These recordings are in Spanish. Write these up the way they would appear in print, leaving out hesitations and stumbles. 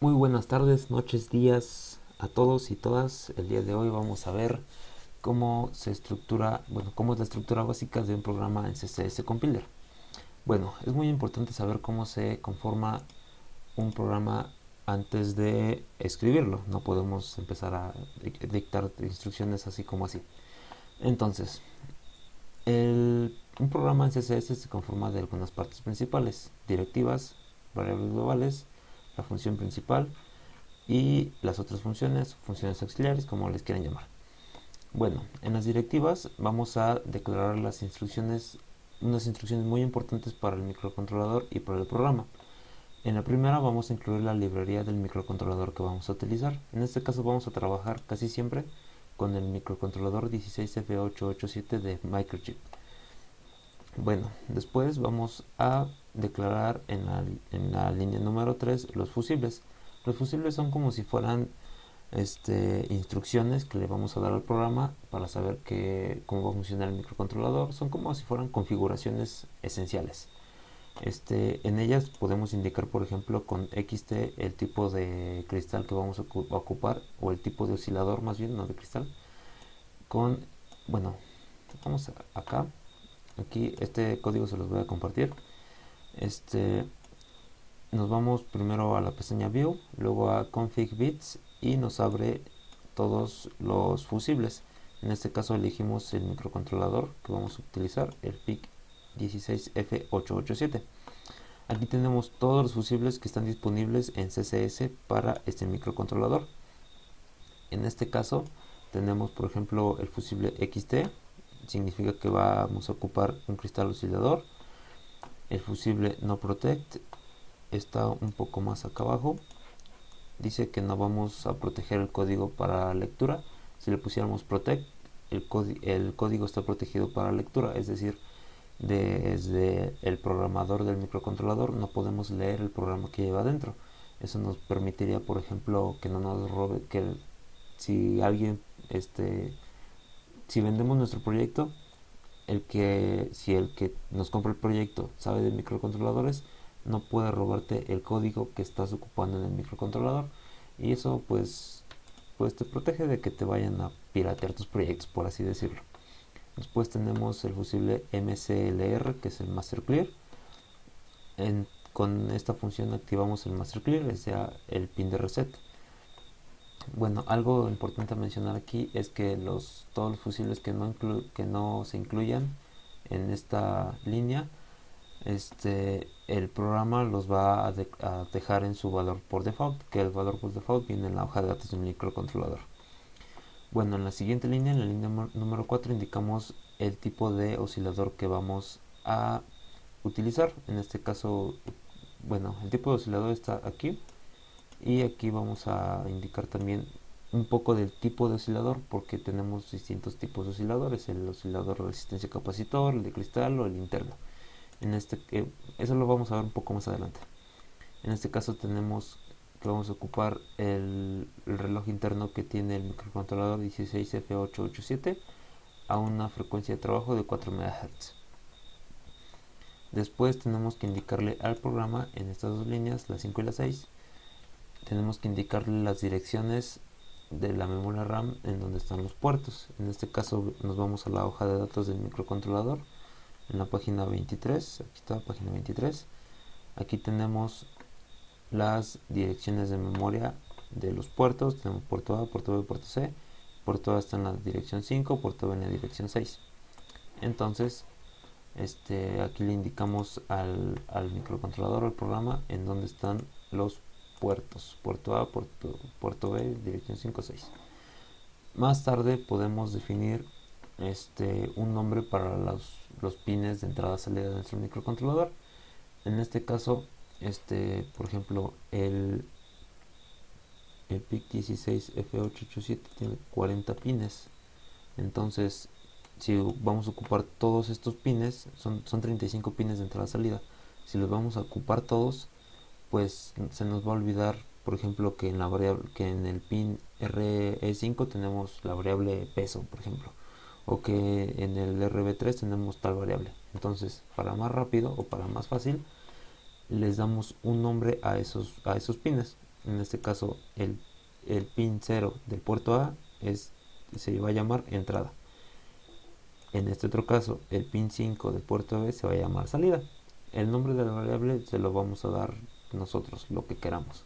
Muy buenas tardes, noches, días a todos y todas. El día de hoy vamos a ver cómo se estructura, cómo es la estructura básica de un programa en CSS Compiler. Bueno, es muy importante saber cómo se conforma un programa antes de escribirlo. No podemos empezar a dictar instrucciones así como así. Entonces, un programa en CSS se conforma de algunas partes principales: directivas, variables globales, la función principal y las otras funciones, funciones auxiliares, como les quieran llamar. Bueno, en las directivas vamos a declarar las instrucciones, unas instrucciones muy importantes para el microcontrolador y para el programa. En la primera vamos a incluir la librería del microcontrolador que vamos a utilizar. En este caso vamos a trabajar casi siempre con el microcontrolador 16F887 de Microchip. Bueno, después vamos a declarar en la línea número 3 los fusibles. Los fusibles son como si fueran instrucciones que le vamos a dar al programa para saber cómo va a funcionar el microcontrolador. Son como si fueran configuraciones esenciales. En ellas podemos indicar, por ejemplo, con XT el tipo de cristal que vamos a ocupar, o el tipo de oscilador, más bien, no de cristal. Bueno, vamos acá. Aquí este código se los voy a compartir. Este, Nos vamos primero a la pestaña View, luego a Config Bits y nos abre todos los fusibles. En este caso elegimos el microcontrolador que vamos a utilizar, el PIC 16F887. Aquí tenemos todos los fusibles que están disponibles en CSS para este microcontrolador. En este caso tenemos, por ejemplo, el fusible XT, significa que vamos a ocupar un cristal oscilador. El fusible No Protect está un poco más acá abajo. Dice que no vamos a proteger el código para lectura. Si le pusiéramos Protect, el código está protegido para lectura, es decir, desde el programador del microcontrolador no podemos leer el programa que lleva adentro. Eso nos permitiría, por ejemplo, que no nos robe, que si alguien, si vendemos nuestro proyecto, si el que nos compra el proyecto sabe de microcontroladores, no puede robarte el código que estás ocupando en el microcontrolador, y eso pues te protege de que te vayan a piratear tus proyectos, por así decirlo. Después tenemos el fusible MCLR, que es el Master Clear. Con esta función activamos el Master Clear, es ya el pin de reset. Bueno, algo importante a mencionar aquí es que todos los fusibles que no se incluyan en esta línea, el programa los va a dejar en su valor por default, que el valor por default viene en la hoja de datos del microcontrolador. Bueno, en la siguiente línea, en la línea número 4, indicamos el tipo de oscilador que vamos a utilizar. En este caso, bueno, el tipo de oscilador está aquí, y aquí vamos a indicar también un poco del tipo de oscilador, porque tenemos distintos tipos de osciladores: el oscilador de resistencia capacitor, el de cristal o el interno. Eso lo vamos a ver un poco más adelante. En este caso tenemos que vamos a ocupar el reloj interno que tiene el microcontrolador 16F887 a una frecuencia de trabajo de 4 MHz. Después tenemos que indicarle al programa, en estas dos líneas, la 5 y la 6, tenemos que indicarle las direcciones de la memoria RAM en donde están los puertos. En este caso nos vamos a la hoja de datos del microcontrolador, en la página 23. Aquí está, página 23. Aquí tenemos las direcciones de memoria de los puertos. Tenemos puerto A, puerto B, puerto C. Puerto A está en la dirección 5, puerto B en la dirección 6. Entonces, aquí le indicamos al microcontrolador, al programa, en donde están los puertos: puerto A, puerto B, dirección 5, 6. Más tarde podemos definir un nombre para los pines de entrada y salida de nuestro microcontrolador. En este caso, por ejemplo, el PIC 16F887 tiene 40 pines. Entonces, si vamos a ocupar todos estos pines, son 35 pines de entrada y salida. Si los vamos a ocupar todos, pues se nos va a olvidar, por ejemplo, que en el pin RE5 tenemos la variable peso, por ejemplo, o que en el RB3 tenemos tal variable. Entonces, para más rápido o para más fácil, les damos un nombre a esos pines. En este caso el pin 0 del puerto A se va a llamar entrada. En este otro caso, el pin 5 del puerto B se va a llamar salida. El nombre de la variable se lo vamos a dar nosotros, lo que queramos.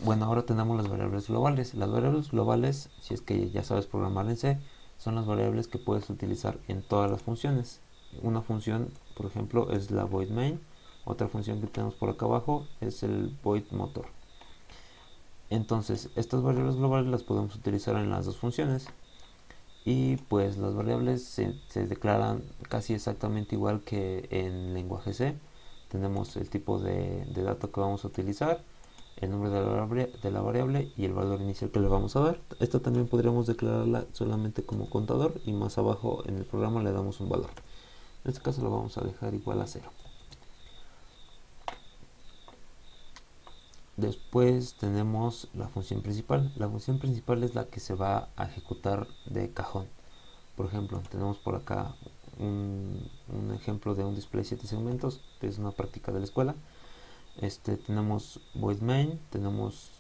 Bueno, ahora tenemos las variables globales. Las variables globales, si es que ya sabes programar en C, son las variables que puedes utilizar en todas las funciones. Una función, por ejemplo, es la void main. Otra función que tenemos por acá abajo es el void motor. Entonces, estas variables globales las podemos utilizar en las dos funciones. Y pues las variables se declaran casi exactamente igual que en lenguaje C. Tenemos el tipo de dato que vamos a utilizar, el nombre de la variable y el valor inicial que le vamos a dar. Esta también podríamos declararla solamente como contador y más abajo en el programa le damos un valor. En este caso lo vamos a dejar igual a 0. Después tenemos la función principal. La función principal es la que se va a ejecutar de cajón. Por ejemplo, tenemos por acá un ejemplo de un display 7 segmentos, que es una práctica de la escuela. Tenemos void main,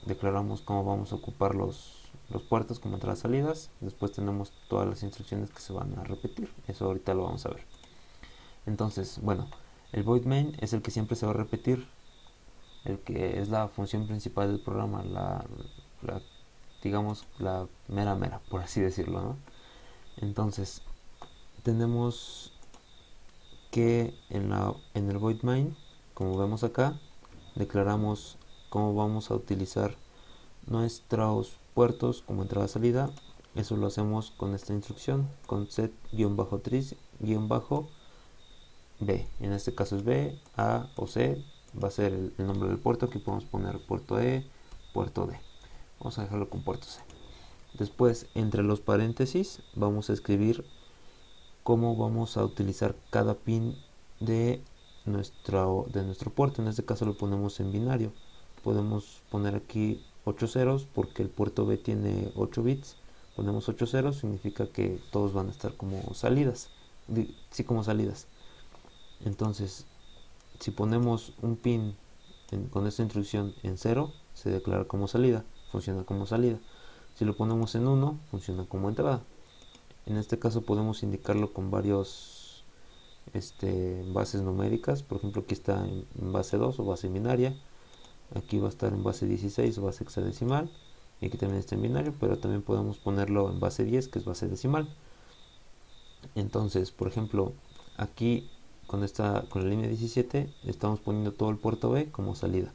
declaramos cómo vamos a ocupar los puertos como entradas y salidas. Después tenemos todas las instrucciones que se van a repetir. Eso ahorita lo vamos a ver. Entonces, bueno, el void main es el que siempre se va a repetir, el que es la función principal del programa, digamos la mera, por así decirlo, ¿no? Entonces, tenemos que en el void main, como vemos acá, declaramos cómo vamos a utilizar nuestros puertos como entrada salida. Eso lo hacemos con esta instrucción, con set-tris-b. En este caso es b, a o c. Va a ser el nombre del puerto. Aquí podemos poner puerto e, puerto d. Vamos a dejarlo con puerto c. Después, entre los paréntesis, vamos a escribir cómo vamos a utilizar cada pin de nuestro puerto. En este caso lo ponemos en binario. Podemos poner aquí 8 ceros porque el puerto B tiene 8 bits. Ponemos 8 ceros, significa que todos van a estar como salidas. Sí, como salidas. Entonces, si ponemos un pin con esta instrucción en 0, se declara como salida, funciona como salida. Si lo ponemos en 1, funciona como entrada. En este caso podemos indicarlo con varios bases numéricas. Por ejemplo, aquí está en base 2 o base binaria. Aquí va a estar en base 16 o base hexadecimal. Y aquí también está en binario, pero también podemos ponerlo en base 10, que es base decimal. Entonces, por ejemplo, aquí con la línea 17 estamos poniendo todo el puerto B como salida.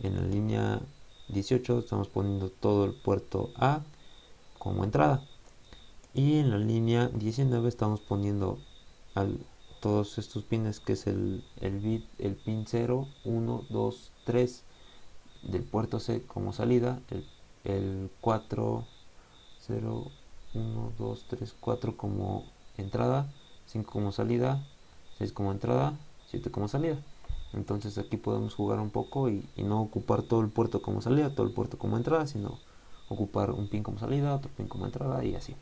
En la línea 18 estamos poniendo todo el puerto A como entrada. Y en la línea 19 estamos poniendo todos estos pines, que es el pin 0, 1, 2, 3 del puerto C como salida, el 4, 0, 1, 2, 3, 4 como entrada, 5 como salida, 6 como entrada, 7 como salida. Entonces aquí podemos jugar un poco y no ocupar todo el puerto como salida, todo el puerto como entrada, sino ocupar un pin como salida, otro pin como entrada y así.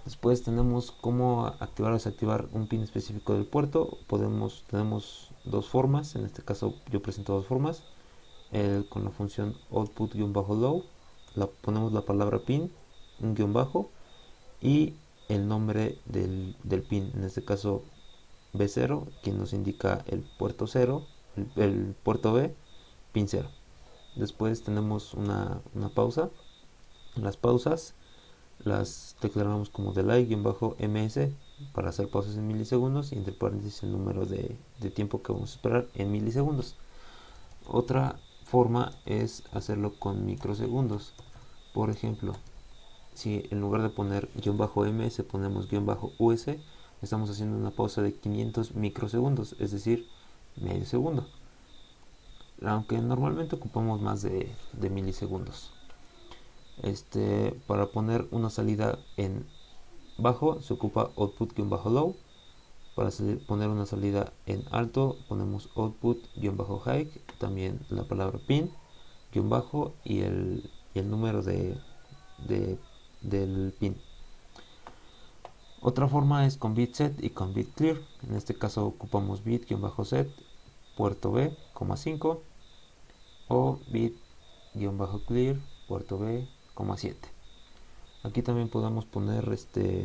Después tenemos cómo activar o desactivar un pin específico del puerto. Tenemos dos formas, en este caso yo presento dos formas. Con la función output-low ponemos la palabra pin, un guión bajo y el nombre del pin, en este caso B0, que nos indica el puerto 0, el puerto B, pin 0. Después tenemos una pausa. Las pausas las declaramos como delay-ms para hacer pausas en milisegundos y entre paréntesis el número de tiempo que vamos a esperar en milisegundos. Otra forma es hacerlo con microsegundos. Por ejemplo, si en lugar de poner -ms ponemos -us, estamos haciendo una pausa de 500 microsegundos, es decir, medio segundo. Aunque normalmente ocupamos más de milisegundos. Para poner una salida en bajo se ocupa output-low. Para poner una salida en alto ponemos output-high, también la palabra pin, bajo y el número del pin. Otra forma es con bit set y con bit clear. En este caso ocupamos bit-set, puerto B, 5, o bit-clear puerto B, 7. Aquí también podemos poner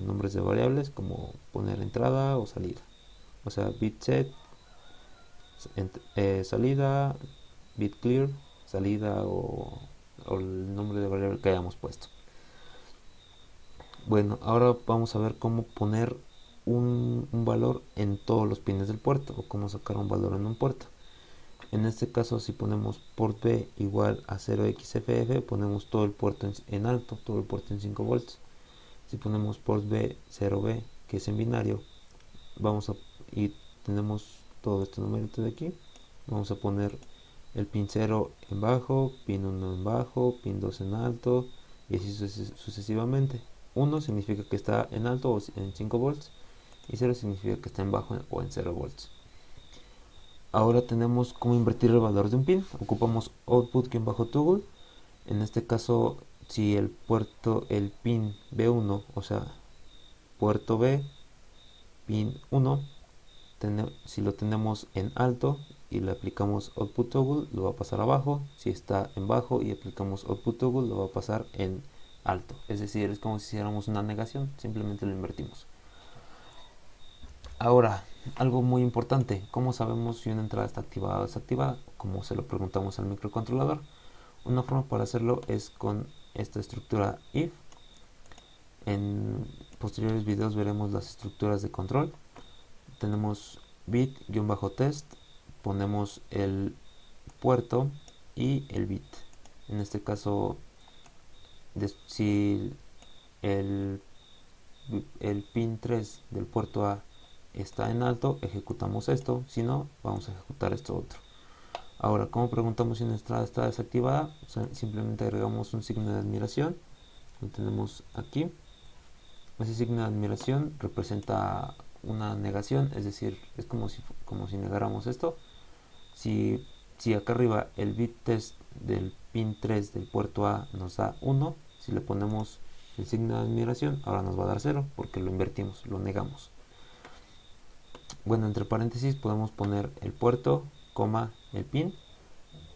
nombres de variables como poner entrada o salida, o sea, bit set salida, bit clear salida o el nombre de variable que hayamos puesto. Bueno, ahora vamos a ver cómo poner un valor en todos los pines del puerto o cómo sacar un valor en un puerto. En este caso, si ponemos port B igual a 0xFF, ponemos todo el puerto en alto, todo el puerto en 5 volts. Si ponemos port B 0B, que es en binario, y tenemos todo este numerito de aquí, vamos a poner el pin 0 en bajo, pin 1 en bajo, pin 2 en alto, y así sucesivamente. 1 significa que está en alto o en 5 volts, y 0 significa que está en bajo o en 0 volts. Ahora tenemos cómo invertir el valor de un pin. Ocupamos output-toggle. En este caso, si el pin B1, o sea, puerto B, pin 1, si lo tenemos en alto y le aplicamos output toggle, lo va a pasar abajo. Si está en bajo y aplicamos output toggle, lo va a pasar en alto. Es decir, es como si hiciéramos una negación, simplemente lo invertimos. Ahora, algo muy importante, ¿cómo sabemos si una entrada está activada o desactivada? Como se lo preguntamos al microcontrolador. Una forma para hacerlo es con esta estructura if. En posteriores videos veremos las estructuras de control. Tenemos bit-test, ponemos el puerto y el bit. En este caso, si el pin 3 del puerto A está en alto, ejecutamos esto. Si no, vamos a ejecutar esto otro. Ahora, ¿cómo preguntamos si una entrada está desactivada? O sea, simplemente agregamos un signo de admiración. Lo tenemos aquí. Ese signo de admiración representa una negación, es decir, es como si negáramos esto. Si acá arriba el bit test del pin 3 del puerto A nos da 1, si le ponemos el signo de admiración, ahora nos va a dar 0 porque lo invertimos, lo negamos. Bueno, entre paréntesis podemos poner el puerto, el pin,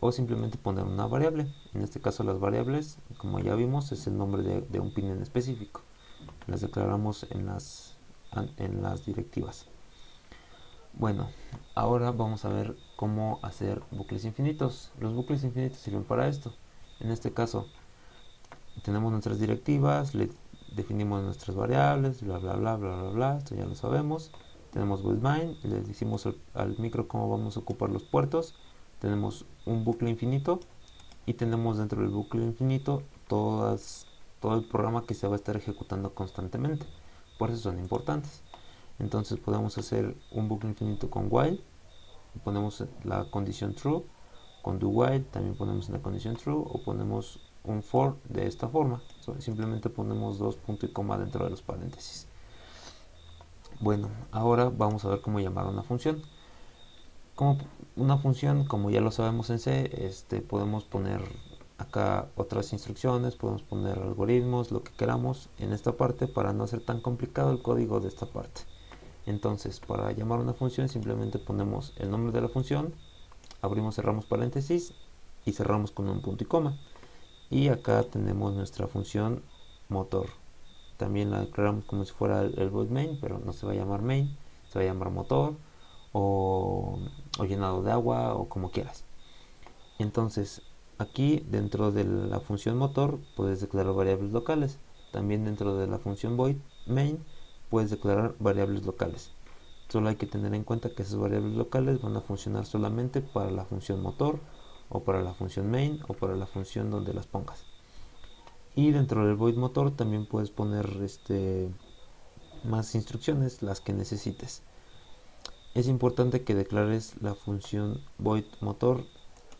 o simplemente poner una variable. En este caso las variables, como ya vimos, es el nombre de un pin en específico. Las declaramos en las directivas. Bueno, ahora vamos a ver cómo hacer bucles infinitos. Los bucles infinitos sirven para esto. En este caso, tenemos nuestras directivas, le definimos nuestras variables, bla bla bla bla bla bla, esto ya lo sabemos. Tenemos build main, le decimos al micro cómo vamos a ocupar los puertos. Tenemos un bucle infinito y tenemos dentro del bucle infinito todo el programa que se va a estar ejecutando constantemente. Por eso son importantes. Entonces podemos hacer un bucle infinito con while, ponemos la condición true, con do while también ponemos la condición true, o ponemos un for de esta forma. Simplemente ponemos dos puntos y coma dentro de los paréntesis. Bueno, ahora vamos a ver cómo llamar una función. Como una función, como ya lo sabemos en C, podemos poner acá otras instrucciones, podemos poner algoritmos, lo que queramos en esta parte para no hacer tan complicado el código de esta parte. Entonces, para llamar una función simplemente ponemos el nombre de la función, abrimos, cerramos paréntesis y cerramos con un punto y coma. Y acá tenemos nuestra función motor. También la declaramos como si fuera el void main, pero no se va a llamar main, se va a llamar motor o llenado de agua o como quieras. Entonces, aquí dentro de la función motor puedes declarar variables locales. También dentro de la función void main puedes declarar variables locales. Solo hay que tener en cuenta que esas variables locales van a funcionar solamente para la función motor o para la función main o para la función donde las pongas. Y dentro del void motor también puedes poner más instrucciones, las que necesites. Es importante que declares la función void motor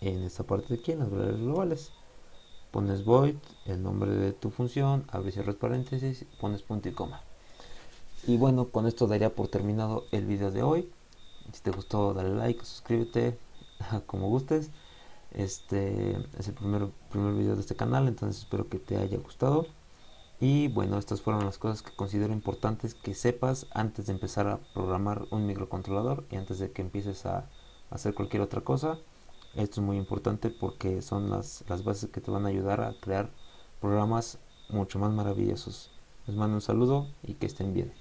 en esta parte de aquí, en las variables globales. Pones void, el nombre de tu función, abres y cierras paréntesis, pones punto y coma. Y bueno, con esto daría por terminado el video de hoy. Si te gustó, dale like, suscríbete, como gustes. Este es el primer video de este canal, entonces espero que te haya gustado. Y bueno, estas fueron las cosas que considero importantes que sepas antes de empezar a programar un microcontrolador y antes de que empieces a hacer cualquier otra cosa. Esto es muy importante porque son las bases que te van a ayudar a crear programas mucho más maravillosos. Les mando un saludo y que estén bien.